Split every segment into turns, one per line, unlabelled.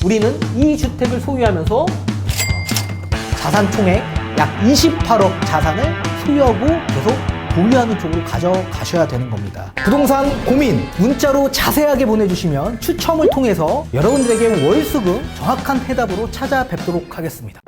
우리는 이 주택을 소유하면서 자산 총액 약 28억 자산을 소유하고 계속 보유하는 쪽으로 가져가셔야 되는 겁니다. 부동산 고민 문자로 자세하게 보내주시면 추첨을 통해서 여러분들에게 월수금 정확한 해답으로 찾아뵙도록 하겠습니다.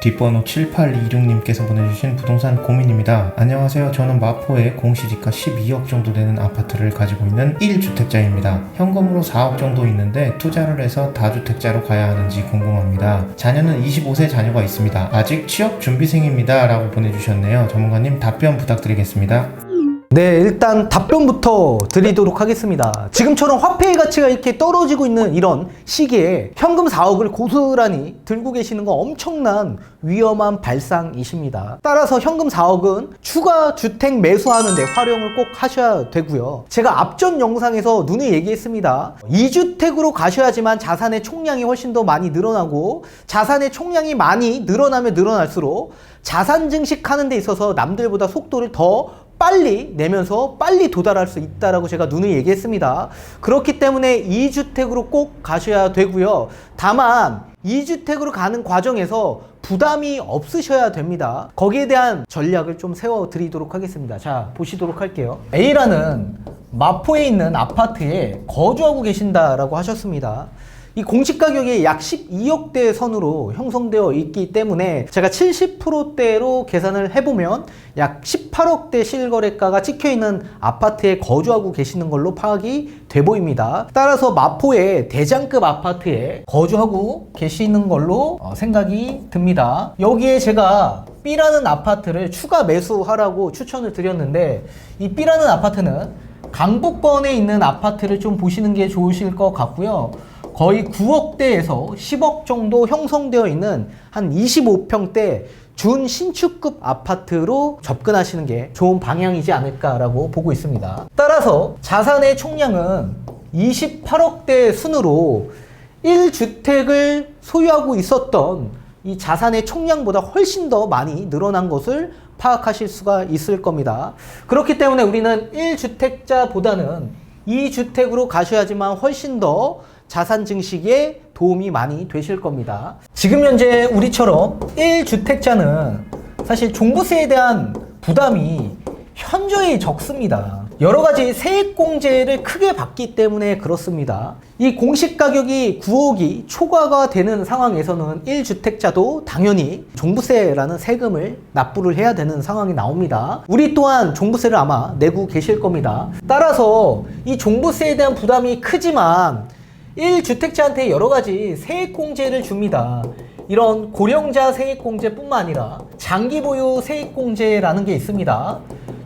뒷번호 7826님께서 보내주신 부동산 고민입니다. 안녕하세요. 저는 마포에 공시지가 12억 정도 되는 아파트를 가지고 있는 1주택자입니다. 현금으로 4억 정도 있는데 투자를 해서 다주택자로 가야 하는지 궁금합니다. 자녀는 25세 자녀가 있습니다. 아직 취업 준비생입니다. 라고 보내주셨네요. 전문가님 답변 부탁드리겠습니다.
네, 일단 답변부터 드리도록 하겠습니다. 지금처럼 화폐의 가치가 이렇게 떨어지고 있는 이런 시기에 현금 4억을 고스란히 들고 계시는 건 엄청난 위험한 발상이십니다. 따라서 현금 4억은 추가 주택 매수하는 데 활용을 꼭 하셔야 되고요. 제가 앞전 영상에서 누누이 얘기했습니다. 2주택으로 가셔야지만 자산의 총량이 훨씬 더 많이 늘어나고, 자산의 총량이 많이 늘어나면 늘어날수록 자산 증식하는 데 있어서 남들보다 속도를 더 빨리 내면서 빨리 도달할 수 있다라고 제가 누누이 얘기했습니다. 그렇기 때문에 2주택으로 꼭 가셔야 되고요. 다만 2주택으로 가는 과정에서 부담이 없으셔야 됩니다. 거기에 대한 전략을 좀 세워드리도록 하겠습니다. 자, 보시도록 할게요. A라는 마포에 있는 아파트에 거주하고 계신다라고 하셨습니다. 이 공시가격이 약 12억대 선으로 형성되어 있기 때문에 제가 70%대로 계산을 해보면 약 18억대 실거래가가 찍혀있는 아파트에 거주하고 계시는 걸로 파악이 돼 보입니다. 따라서 마포의 대장급 아파트에 거주하고 계시는 걸로 생각이 듭니다. 여기에 제가 B라는 아파트를 추가 매수하라고 추천을 드렸는데, 이 B라는 아파트는 강북권에 있는 아파트를 좀 보시는 게 좋으실 것 같고요. 거의 9억대에서 10억 정도 형성되어 있는 한 25평대 준신축급 아파트로 접근하시는 게 좋은 방향이지 않을까라고 보고 있습니다. 따라서 자산의 총량은 28억대 순으로 1주택을 소유하고 있었던 이 자산의 총량보다 훨씬 더 많이 늘어난 것을 파악하실 수가 있을 겁니다. 그렇기 때문에 우리는 1주택자보다는 2주택으로 가셔야지만 훨씬 더 자산 증식에 도움이 많이 되실 겁니다. 지금 현재 우리처럼 1주택자는 사실 종부세에 대한 부담이 현저히 적습니다. 여러 가지 세액공제를 크게 받기 때문에 그렇습니다. 이 공시가격이 9억이 초과가 되는 상황에서는 1주택자도 당연히 종부세라는 세금을 납부를 해야 되는 상황이 나옵니다. 우리 또한 종부세를 아마 내고 계실 겁니다. 따라서 이 종부세에 대한 부담이 크지만 1주택자한테 여러 가지 세액공제를 줍니다. 이런 고령자 세액공제뿐만 아니라 장기보유 세액공제라는 게 있습니다.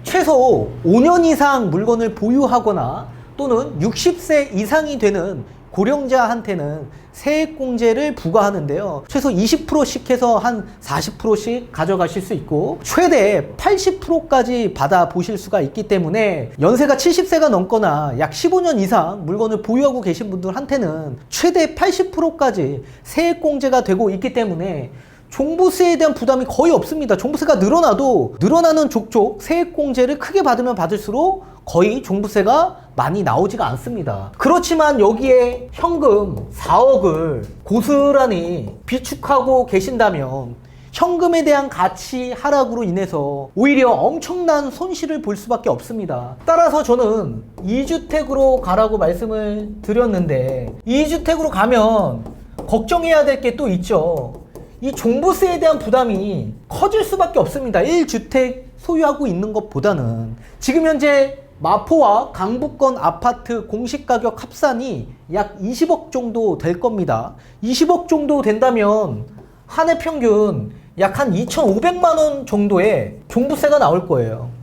최소 5년 이상 물건을 보유하거나 또는 60세 이상이 되는 고령자한테는 세액공제를 부과하는데요. 최소 20%씩 해서 한 40%씩 가져가실 수 있고 최대 80%까지 받아보실 수가 있기 때문에 연세가 70세가 넘거나 약 15년 이상 물건을 보유하고 계신 분들한테는 최대 80%까지 세액공제가 되고 있기 때문에 종부세에 대한 부담이 거의 없습니다. 종부세가 늘어나도 늘어나는 족족 세액공제를 크게 받으면 받을수록 거의 종부세가 많이 나오지가 않습니다. 그렇지만 여기에 현금 4억을 고스란히 비축하고 계신다면 현금에 대한 가치 하락으로 인해서 오히려 엄청난 손실을 볼 수밖에 없습니다. 따라서 저는 2주택으로 가라고 말씀을 드렸는데 2주택으로 가면 걱정해야 될 게 또 있죠. 이 종부세에 대한 부담이 커질 수밖에 없습니다. 1주택 소유하고 있는 것보다는. 지금 현재 마포와 강북권 아파트 공시가격 합산이 약 20억 정도 될 겁니다. 20억 정도 된다면 한 해 평균 약 한 2,500만 원 정도의 종부세가 나올 거예요.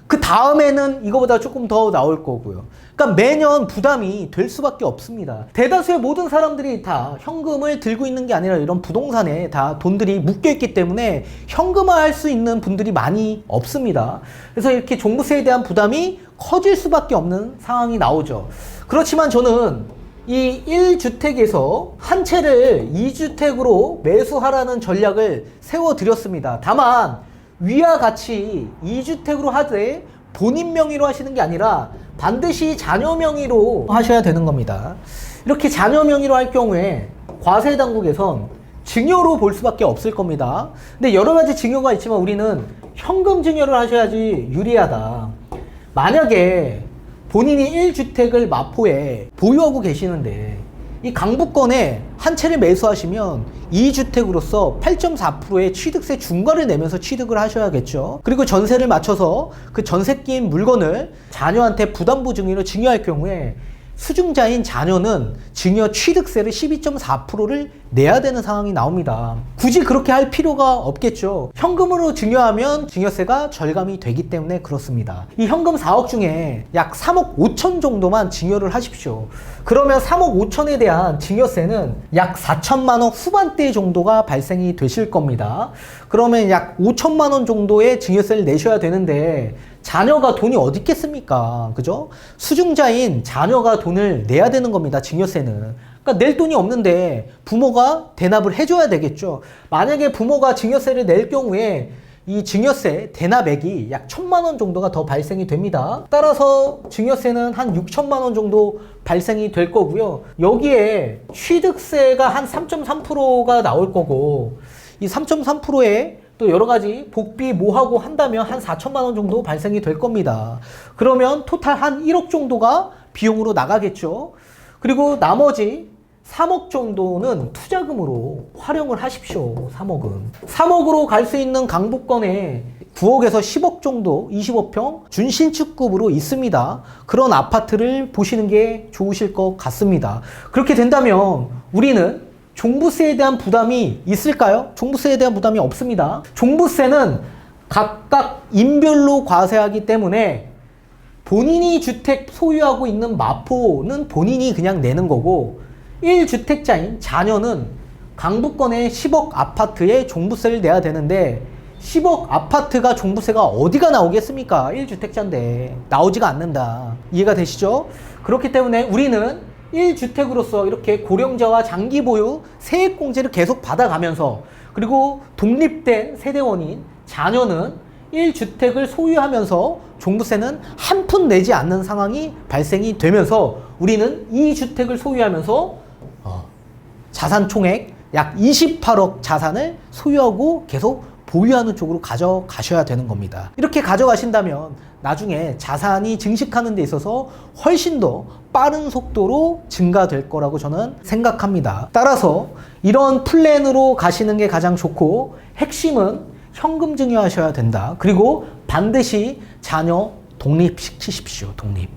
그 다음에는 이거보다 조금 더 나올 거고요. 그러니까 매년 부담이 될 수밖에 없습니다. 대다수의 모든 사람들이 다 현금을 들고 있는 게 아니라 이런 부동산에 다 돈들이 묶여있기 때문에 현금화할 수 있는 분들이 많이 없습니다. 그래서 이렇게 종부세에 대한 부담이 커질 수밖에 없는 상황이 나오죠. 그렇지만 저는 이 1주택에서 한 채를 2주택으로 매수하라는 전략을 세워드렸습니다. 다만 위와 같이 2주택으로 하되 본인 명의로 하시는 게 아니라 반드시 자녀 명의로 하셔야 되는 겁니다. 이렇게 자녀 명의로 할 경우에 과세 당국에선 증여로 볼 수밖에 없을 겁니다. 근데 여러 가지 증여가 있지만 우리는 현금 증여를 하셔야지 유리하다. 만약에 본인이 1주택을 마포에 보유하고 계시는데 이 강북권에 한 채를 매수하시면 2주택으로서 8.4%의 취득세 중과를 내면서 취득을 하셔야겠죠. 그리고 전세를 맞춰서 그 전세 끼인 물건을 자녀한테 부담부 증여로 증여할 경우에 수증자인 자녀는 증여 취득세를 12.4%를 내야 되는 상황이 나옵니다. 굳이 그렇게 할 필요가 없겠죠. 현금으로 증여하면 증여세가 절감이 되기 때문에 그렇습니다. 이 현금 4억 중에 약 3억 5천 정도만 증여를 하십시오. 그러면 3억 5천에 대한 증여세는 약 4천만 원 후반대 정도가 발생이 되실 겁니다. 그러면 약 5천만 원 정도의 증여세를 내셔야 되는데 자녀가 돈이 어디 있겠습니까? 그죠? 수증자인 자녀가 돈을 내야 되는 겁니다. 증여세는. 그러니까 낼 돈이 없는데 부모가 대납을 해줘야 되겠죠. 만약에 부모가 증여세를 낼 경우에 이 증여세 대납액이 약 1,000만 원 정도가 더 발생이 됩니다. 따라서 증여세는 한 6천만 원 정도 발생이 될 거고요. 여기에 취득세가 한 3.3%가 나올 거고 이 3.3%에 또 여러 가지 복비 뭐하고 한다면 한 4천만 원 정도 발생이 될 겁니다. 그러면 토탈 한 1억 정도가 비용으로 나가겠죠. 그리고 나머지 3억 정도는 투자금으로 활용을 하십시오. 3억으로 갈 수 있는 강북권에 9억에서 10억 정도 25평 준신축급으로 있습니다. 그런 아파트를 보시는 게 좋으실 것 같습니다. 그렇게 된다면 우리는 종부세에 대한 부담이 있을까요? 종부세에 대한 부담이 없습니다. 종부세는 각각 인별로 과세하기 때문에 본인이 주택 소유하고 있는 마포는 본인이 그냥 내는 거고 1주택자인 자녀는 강북권의 10억 아파트에 종부세를 내야 되는데 10억 아파트가 종부세가 어디가 나오겠습니까? 1주택자인데 나오지가 않는다. 이해가 되시죠? 그렇기 때문에 우리는 1주택으로서 이렇게 고령자와 장기 보유 세액공제를 계속 받아가면서 그리고 독립된 세대원인 자녀는 1주택을 소유하면서 종부세는 한 푼 내지 않는 상황이 발생이 되면서 우리는 2주택을 소유하면서 자산 총액 약 28억 자산을 소유하고 계속 보유하는 쪽으로 가져가셔야 되는 겁니다. 이렇게 가져가신다면 나중에 자산이 증식하는 데 있어서 훨씬 더 빠른 속도로 증가될 거라고 저는 생각합니다. 따라서 이런 플랜으로 가시는 게 가장 좋고 핵심은 현금 증여하셔야 된다. 그리고 반드시 자녀 독립시키십시오. 독립.